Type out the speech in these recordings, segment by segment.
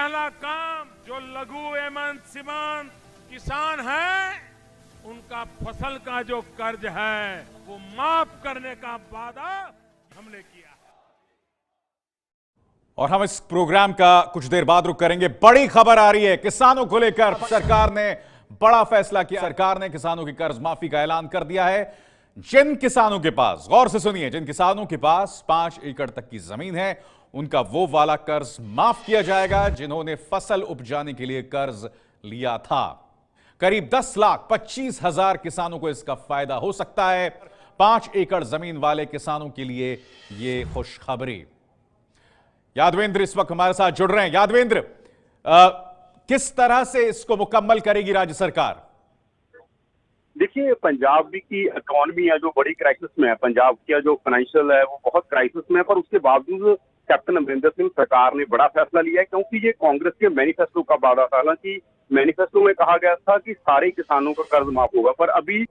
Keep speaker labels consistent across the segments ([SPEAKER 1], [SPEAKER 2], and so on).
[SPEAKER 1] पहला काम जो लघु एवं सीमांत किसान है, उनका फसल का जो कर्ज है वो माफ करने का वादा हमने किया है।
[SPEAKER 2] और हम इस प्रोग्राम का कुछ देर बाद रुक करेंगे। बड़ी खबर आ रही है किसानों को लेकर। सरकार ने बड़ा फैसला किया। सरकार ने किसानों की कर्ज माफी का ऐलान कर दिया है। जिन किसानों के पास, गौर से सुनिए, जिन किसानों के पास 5 एकड़ तक की जमीन है, उनका वो वाला कर्ज माफ किया जाएगा जिन्होंने फसल उपजाने के लिए कर्ज लिया था। करीब 10,25,000 किसानों को इसका फायदा हो सकता है। 5 एकड़ जमीन वाले किसानों के लिए यह खुशखबरी। यादवेंद्र इस वक्त हमारे साथ जुड़ रहे हैं। यादवेंद्र, किस तरह से इसको मुकम्मल करेगी राज्य सरकार?
[SPEAKER 3] देखिए, पंजाब की इकोनॉमी है जो बड़ी क्राइसिस में है। पंजाब का जो फाइनेंशियल है वो बहुत क्राइसिस में है, पर उसके बावजूद कैप्टन अमरिंदर सिंह सरकार ने बड़ा फैसला लिया है, क्योंकि ये कांग्रेस के मैनिफेस्टो का वादा था। हालांकि मैनिफेस्टो में कहा गया था कि सारे किसानों का कर्ज माफ होगा, पर अभी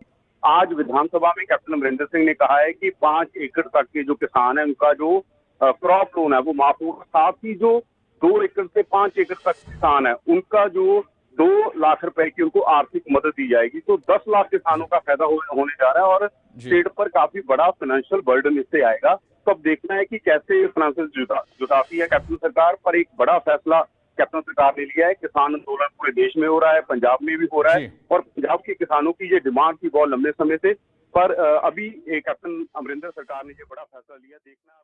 [SPEAKER 3] आज विधानसभा में कैप्टन अमरिंदर सिंह ने कहा है कि 5 एकड़ तक के जो किसान है उनका जो क्रॉप लोन है वो माफ होगा। साथ ही जो 2 एकड़ से 5 एकड़ तक किसान है उनका जो 2 लाख रुपए की उनको आर्थिक मदद दी जाएगी। तो 10 लाख किसानों का फायदा होने जा रहा है और स्टेट पर काफी बड़ा फाइनेंशियल बर्डन इससे आएगा। तो अब देखना है कि कैसे फाइनेंशियल जुटाती है कैप्टन सरकार। पर एक बड़ा फैसला कैप्टन सरकार ने लिया है। किसान आंदोलन पूरे देश में हो रहा है, पंजाब में भी हो रहा है, और पंजाब के किसानों की ये डिमांड थी बहुत लंबे समय से। पर अभी कैप्टन अमरिंदर सरकार ने ये बड़ा फैसला लिया। देखना,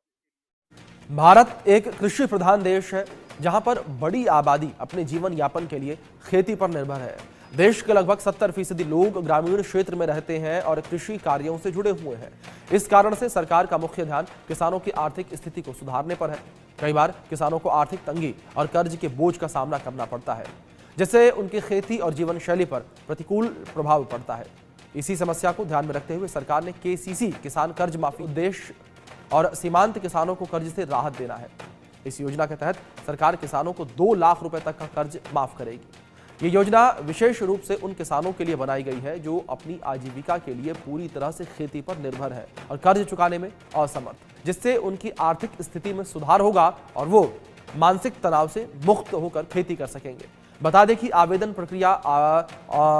[SPEAKER 4] भारत एक कृषि प्रधान देश है जहां पर बड़ी आबादी अपने जीवन यापन के लिए खेती पर निर्भर है। देश के लगभग 70% लोग ग्रामीण क्षेत्र में रहते हैं और कृषि कार्यों से जुड़े हुए हैं। इस कारण से सरकार का मुख्य ध्यान किसानों की आर्थिक स्थिति को सुधारने पर है। कई बार किसानों को आर्थिक तंगी और कर्ज के बोझ का सामना करना पड़ता है, जिससे उनकी खेती और जीवन शैली पर प्रतिकूल प्रभाव पड़ता है। इसी समस्या को ध्यान में रखते हुए सरकार ने केसीसी किसान कर्ज माफी उद्देश्य और सीमांत किसानों को कर्ज से राहत देना है। इस योजना के तहत सरकार किसानों को 2 लाख रुपए तक का कर्ज माफ करेगी। ये योजना विशेष रूप से उन किसानों के लिए बनाई गई है जो अपनी आजीविका के लिए पूरी तरह से खेती पर निर्भर है और कर्ज चुकाने में असमर्थ, जिससे उनकी आर्थिक स्थिति में सुधार होगा और वो मानसिक तनाव से मुक्त होकर खेती कर सकेंगे। बता दें कि आवेदन प्रक्रिया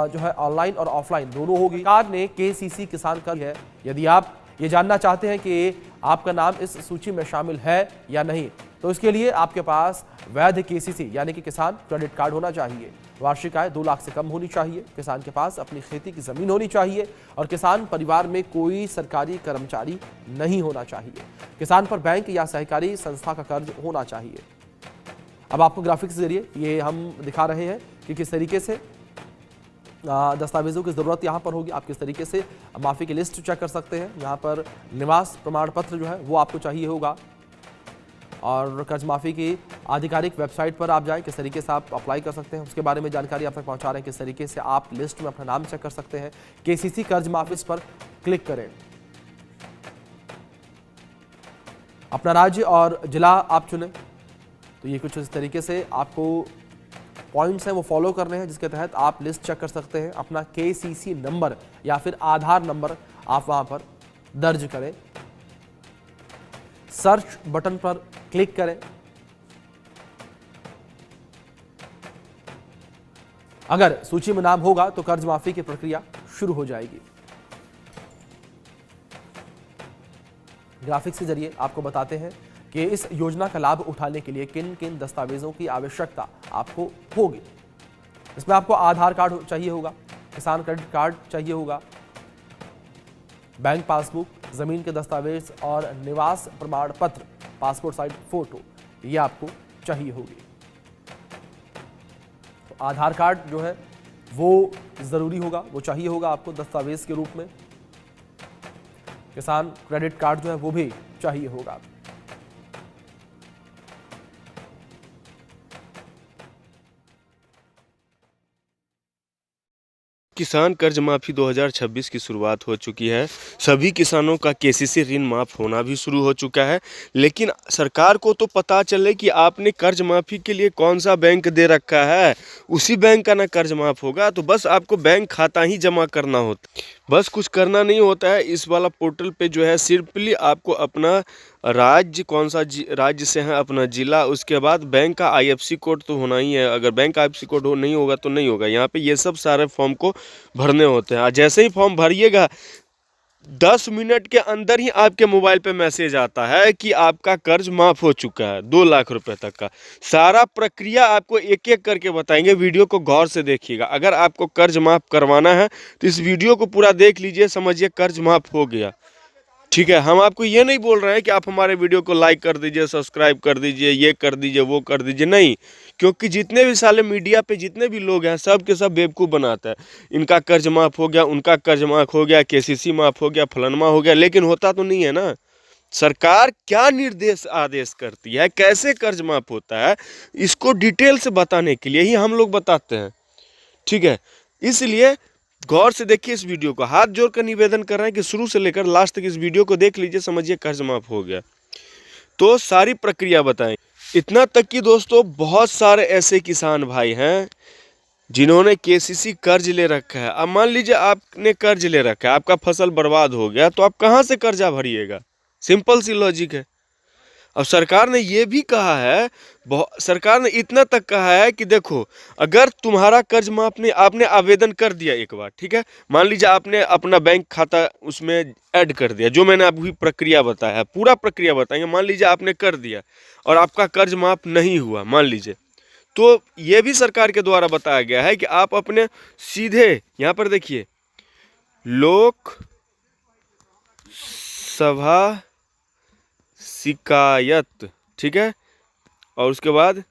[SPEAKER 4] जो है ऑनलाइन और ऑफलाइन दोनों होगी। सरकार ने केसीसी किसान कर्ज है। यदि आप ये जानना चाहते हैं कि आपका नाम इस सूची में शामिल है या नहीं, तो इसके लिए आपके पास वैध केसीसी यानी कि किसान क्रेडिट कार्ड होना चाहिए। वार्षिक आय 2 लाख से कम होनी चाहिए। किसान के पास अपनी खेती की जमीन होनी चाहिए और किसान परिवार में कोई सरकारी कर्मचारी नहीं होना चाहिए। किसान पर बैंक या सहकारी संस्था का कर्ज होना चाहिए। अब आपको ग्राफिक्स के जरिए ये हम दिखा रहे हैं कि किस तरीके से दस्तावेजों की जरूरत यहाँ पर होगी। आप किस तरीके से माफी की लिस्ट चेक कर सकते हैं। यहाँ पर निवास प्रमाण पत्र जो है वो आपको चाहिए होगा और कर्ज माफी की आधिकारिक वेबसाइट पर आप जाएं, किस तरीके से आप अप्लाई कर सकते हैं उसके बारे में जानकारी आप तक पहुँचा रहे हैं। किस तरीके से आप लिस्ट में अपना नाम चेक कर सकते हैं। केसीसी कर्ज माफी पर क्लिक करें। अपना राज्य और जिला आप चुनें। तो ये कुछ इस तरीके से आपको पॉइंट्स हैं वो फॉलो करने हैं, जिसके तहत आप लिस्ट चेक कर सकते हैं। अपना केसीसी नंबर या फिर आधार नंबर आप वहां पर दर्ज करें। सर्च बटन पर क्लिक करें। अगर सूची में नाम होगा तो कर्ज माफी की प्रक्रिया शुरू हो जाएगी। ग्राफिक्स के जरिए आपको बताते हैं कि इस योजना का लाभ उठाने के लिए किन किन दस्तावेजों की आवश्यकता आपको होगी। इसमें आपको आधार कार्ड चाहिए होगा, किसान क्रेडिट कार्ड चाहिए होगा, बैंक पासबुक, जमीन के दस्तावेज और निवास प्रमाण पत्र, पासपोर्ट साइज फोटो, ये आपको चाहिए होगी। तो आधार कार्ड जो है वो जरूरी होगा, वो चाहिए होगा आपको दस्तावेज के रूप में। किसान क्रेडिट कार्ड जो है वो भी चाहिए होगा।
[SPEAKER 5] किसान कर्ज माफी 2026 की शुरुआत हो चुकी है। सभी किसानों का केसीसी ऋण माफ होना भी शुरू हो चुका है, लेकिन सरकार को तो पता चले कि आपने कर्ज माफी के लिए कौन सा बैंक दे रखा है, उसी बैंक का ना कर्ज माफ होगा। तो बस आपको बैंक खाता ही जमा करना होता है, बस कुछ करना नहीं होता है। इस वाला पोर्टल पे जो है सिंपली आपको अपना राज्य कौन सा राज्य से है, अपना जिला, उसके बाद बैंक का IFSC कोड तो होना ही है। अगर बैंक का IFSC कोड नहीं होगा तो नहीं होगा। यहाँ पे ये सब सारे फॉर्म को भरने होते हैं। और जैसे ही फॉर्म भरिएगा 10 मिनट के अंदर ही आपके मोबाइल पे मैसेज आता है कि आपका कर्ज माफ़ हो चुका है 2 लाख रुपए तक का। सारा प्रक्रिया आपको एक एक करके बताएंगे, वीडियो को गौर से देखिएगा। अगर आपको कर्ज माफ़ करवाना है तो इस वीडियो को पूरा देख लीजिए, समझिए कर्ज माफ़ हो गया। ठीक है, हम आपको ये नहीं बोल रहे हैं कि आप हमारे वीडियो को लाइक कर दीजिए, सब्सक्राइब कर दीजिए, ये कर दीजिए, वो कर दीजिए, नहीं। क्योंकि जितने भी साले मीडिया पे जितने भी लोग हैं सब के सब बेवकूफ़ बनाता है। इनका कर्ज माफ़ हो गया, उनका कर्ज माफ़ हो गया, KCC माफ़ हो गया, फलानमा हो गया, लेकिन होता तो नहीं है ना। सरकार क्या निर्देश आदेश करती है, कैसे कर्ज माफ़ होता है, इसको डिटेल से बताने के लिए ही हम लोग बताते हैं। ठीक है, इसलिए गौर से देखिए इस वीडियो को। हाथ जोड़कर निवेदन कर रहे हैं कि शुरू से लेकर लास्ट तक इस वीडियो को देख लीजिए, समझिए कर्ज माफ हो गया। तो सारी प्रक्रिया बताएं। इतना तक कि दोस्तों बहुत सारे ऐसे किसान भाई हैं जिन्होंने KCC कर्ज ले रखा है। अब मान लीजिए आपने कर्ज ले रखा है, आपका फसल बर्बाद हो गया, तो आप कहाँ से कर्जा भरिएगा? सिंपल सी लॉजिक है। अब सरकार ने ये भी कहा है, सरकार ने इतना तक कहा है कि देखो, अगर तुम्हारा कर्ज माफ नहीं, आपने आवेदन कर दिया एक बार, ठीक है, मान लीजिए आपने अपना बैंक खाता उसमें ऐड कर दिया, जो मैंने अभी प्रक्रिया बताया है, पूरा प्रक्रिया बताएंगे। मान लीजिए आपने कर दिया और आपका कर्ज माफ नहीं हुआ, मान लीजिए, तो ये भी सरकार के द्वारा बताया गया है कि आप अपने सीधे यहाँ पर देखिए, लोक सभा शिकायत, ठीक है, और उसके बाद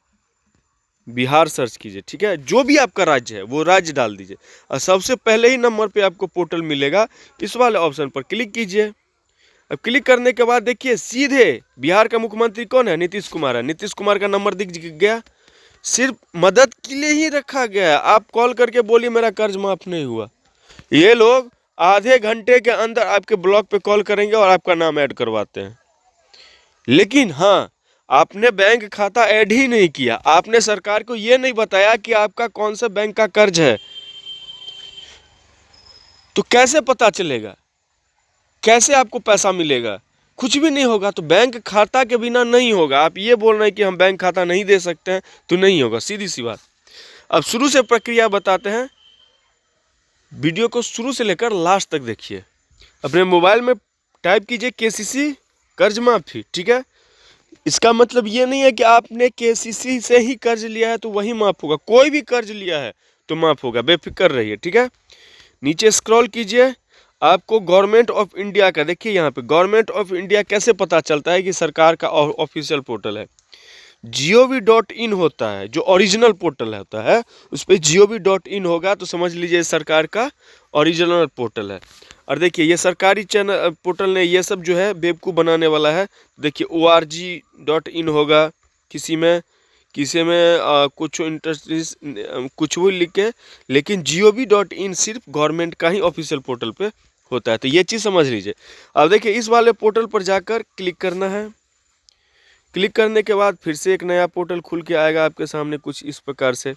[SPEAKER 5] बिहार सर्च कीजिए। ठीक है, जो भी आपका राज्य है वो राज्य डाल दीजिए और सबसे पहले ही नंबर पे आपको पोर्टल मिलेगा, इस वाले ऑप्शन पर क्लिक कीजिए। अब क्लिक करने के बाद देखिए सीधे बिहार का मुख्यमंत्री कौन है? नीतीश कुमार है। नीतीश कुमार का नंबर दिख गया। सिर्फ मदद के लिए ही रखा गया है। आप कॉल करके बोलिए मेरा कर्ज माफ नहीं हुआ, ये लोग आधे घंटे के अंदर आपके ब्लॉक पे कॉल करेंगे और आपका नाम ऐड करवाते हैं। लेकिन हाँ, आपने बैंक खाता ऐड ही नहीं किया, आपने सरकार को ये नहीं बताया कि आपका कौन सा बैंक का कर्ज है, तो कैसे पता चलेगा? कैसे आपको पैसा मिलेगा? कुछ भी नहीं होगा। तो बैंक खाता के बिना नहीं होगा। आप ये बोल रहे हैं कि हम बैंक खाता नहीं दे सकते हैं, तो नहीं होगा, सीधी सी बात। अब शुरू से प्रक्रिया बताते हैं, वीडियो को शुरू से लेकर लास्ट तक देखिए। अपने मोबाइल में टाइप कीजिए KCC कर्ज माफी। ठीक है, इसका मतलब ये नहीं है कि आपने KCC से ही कर्ज लिया है तो वही माफ होगा। कोई भी कर्ज लिया है तो माफ होगा, बेफिक्र रहिए। ठीक है, नीचे स्क्रॉल कीजिए, आपको गवर्नमेंट ऑफ इंडिया का देखिए, यहाँ पे गवर्नमेंट ऑफ इंडिया कैसे पता चलता है कि सरकार का ऑफिशियल पोर्टल है। gov.in होता है, जो ओरिजिनल पोर्टल होता है, उस पर gov.in होगा तो समझ लीजिए सरकार का ओरिजिनल पोर्टल है। और देखिए ये सरकारी चैनल पोर्टल ने ये सब जो है बेवकूफ़ बनाने वाला है। देखिए org.in होगा, किसी में कुछ इंडस्ट्रीज कुछ भी लिख के, लेकिन gov.in सिर्फ गवर्नमेंट का ही ऑफिशियल पोर्टल पे होता है। तो ये चीज़ समझ लीजिए। अब देखिए इस वाले पोर्टल पर जाकर क्लिक करना है। क्लिक करने के बाद फिर से एक नया पोर्टल खुल के आएगा आपके सामने कुछ इस प्रकार से।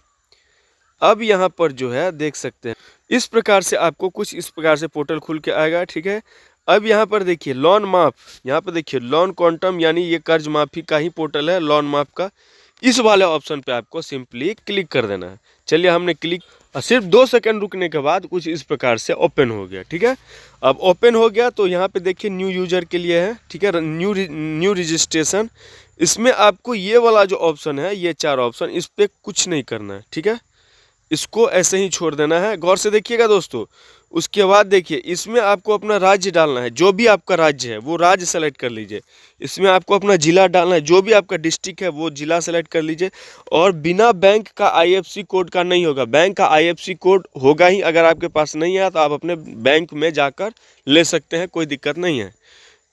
[SPEAKER 5] अब यहाँ पर जो है देख सकते हैं, इस प्रकार से आपको कुछ इस प्रकार से पोर्टल खुल के आएगा। ठीक है, अब यहाँ पर देखिए लोन माफ, यहाँ पर देखिए लोन क्वांटम, यानी ये कर्ज माफी का ही पोर्टल है, लोन माफ का। इस वाले ऑप्शन पे आपको सिंपली क्लिक कर देना है। चलिए हमने क्लिक, सिर्फ 2 सेकंड रुकने के बाद कुछ इस प्रकार से ओपन हो गया। ठीक है, अब ओपन हो गया तो यहाँ पे देखिए न्यू यूजर के लिए है। ठीक है, न्यू रजिस्ट्रेशन, इसमें आपको ये वाला जो ऑप्शन है, ये 4 ऑप्शन, इस पर कुछ नहीं करना है। ठीक है, इसको ऐसे ही छोड़ देना है। गौर से देखिएगा दोस्तों। उसके बाद देखिए इसमें आपको अपना राज्य डालना है, जो भी आपका राज्य है वो राज्य सेलेक्ट कर लीजिए। इसमें आपको अपना जिला डालना है, जो भी आपका डिस्ट्रिक्ट है वो जिला सेलेक्ट कर लीजिए। और बिना बैंक का IFSC कोड का नहीं होगा, बैंक का IFSC कोड होगा ही। अगर आपके पास नहीं है तो आप अपने बैंक में जाकर ले सकते हैं, कोई दिक्कत नहीं है।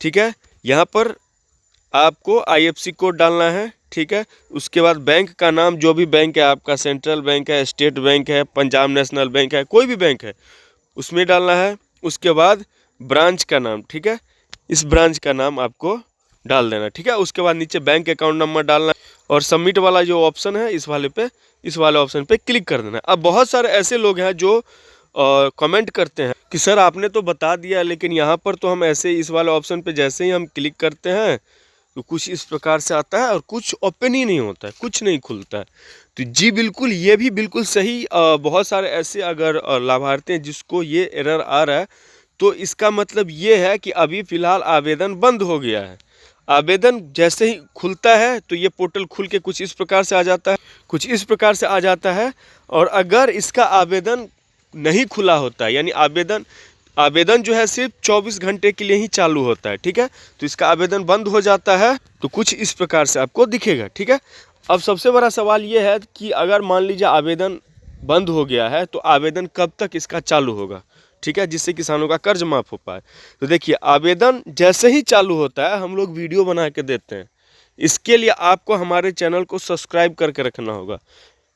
[SPEAKER 5] ठीक है, यहाँ पर आपको IFSC कोड डालना है। ठीक है, उसके बाद बैंक का नाम, जो भी बैंक है आपका, सेंट्रल बैंक है, स्टेट बैंक है, पंजाब नेशनल बैंक है, कोई भी बैंक है उसमें डालना है। उसके बाद ब्रांच का नाम, ठीक है, इस ब्रांच का नाम आपको डाल देना। ठीक है, उसके बाद नीचे बैंक अकाउंट नंबर डालना है और सबमिट वाला जो ऑप्शन है इस वाले ऑप्शन पे क्लिक कर देना। अब बहुत सारे ऐसे लोग हैं जो कमेंट करते हैं कि सर आपने तो बता दिया, लेकिन यहाँ पर तो हम ऐसे इस वाले ऑप्शन पे जैसे ही हम क्लिक करते हैं तो कुछ इस प्रकार से आता है और कुछ ओपन ही नहीं होता है, कुछ नहीं खुलता है। तो जी बिल्कुल, ये भी बिल्कुल सही। बहुत सारे ऐसे अगर लाभार्थी हैं जिसको ये एरर आ रहा है, तो इसका मतलब ये है कि अभी फ़िलहाल आवेदन बंद हो गया है। आवेदन जैसे ही खुलता है तो ये पोर्टल खुल के कुछ इस प्रकार से आ जाता है, कुछ इस प्रकार से आ जाता है। और अगर इसका आवेदन नहीं खुला होता है, यानी आवेदन जो है सिर्फ 24 घंटे के लिए ही चालू होता है, ठीक है। तो इसका आवेदन बंद हो जाता है तो कुछ इस प्रकार से आपको दिखेगा, ठीक है। अब सबसे बड़ा सवाल ये है कि अगर मान लीजिए आवेदन बंद हो गया है तो आवेदन कब तक इसका चालू होगा, ठीक है, जिससे किसानों का कर्ज माफ हो पाए। तो देखिए, आवेदन जैसे ही चालू होता है हम लोग वीडियो बना के देते हैं। इसके लिए आपको हमारे चैनल को सब्सक्राइब करके रखना होगा।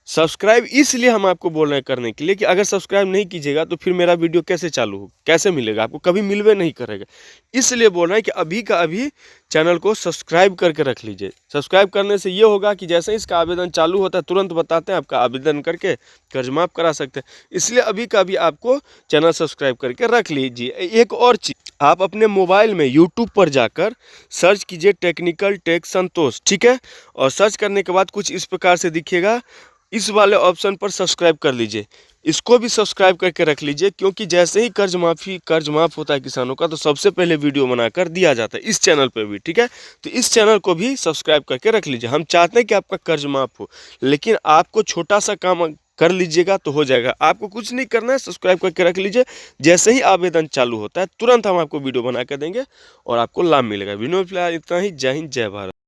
[SPEAKER 5] सब्सक्राइब इसलिए हम आपको बोल रहे हैं करने के लिए कि अगर सब्सक्राइब नहीं कीजिएगा तो फिर मेरा वीडियो कैसे चालू हो, कैसे मिलेगा आपको, कभी मिलवे नहीं करेगा। इसलिए बोल रहे हैं कि अभी का अभी चैनल को सब्सक्राइब करके रख लीजिए। सब्सक्राइब करने से ये होगा कि जैसे ही इसका आवेदन चालू होता है तुरंत बताते हैं, आपका आवेदन करके कर्ज माफ करा सकते हैं। इसलिए अभी का अभी आपको चैनल सब्सक्राइब करके रख लीजिए। एक और चीज़, आप अपने मोबाइल में यूट्यूब पर जाकर सर्च कीजिए टेक्निकल टेक संतोष, ठीक है। और सर्च करने के बाद कुछ इस प्रकार से दिखेगा, इस वाले ऑप्शन पर सब्सक्राइब कर लीजिए। इसको भी सब्सक्राइब करके रख लीजिए, क्योंकि जैसे ही कर्ज माफ होता है किसानों का तो सबसे पहले वीडियो बनाकर दिया जाता है इस चैनल पे भी, ठीक है। तो इस चैनल को भी सब्सक्राइब करके रख लीजिए। हम चाहते हैं कि आपका कर्ज माफ हो, लेकिन आपको छोटा सा काम कर लीजिएगा तो हो जाएगा। आपको कुछ नहीं करना है, सब्सक्राइब करके रख लीजिए। जैसे ही आवेदन चालू होता है तुरंत हम आपको वीडियो बना कर देंगे और आपको लाभ मिलेगा। वीडियो में फिलहाल इतना ही। जय हिंद, जय भारत।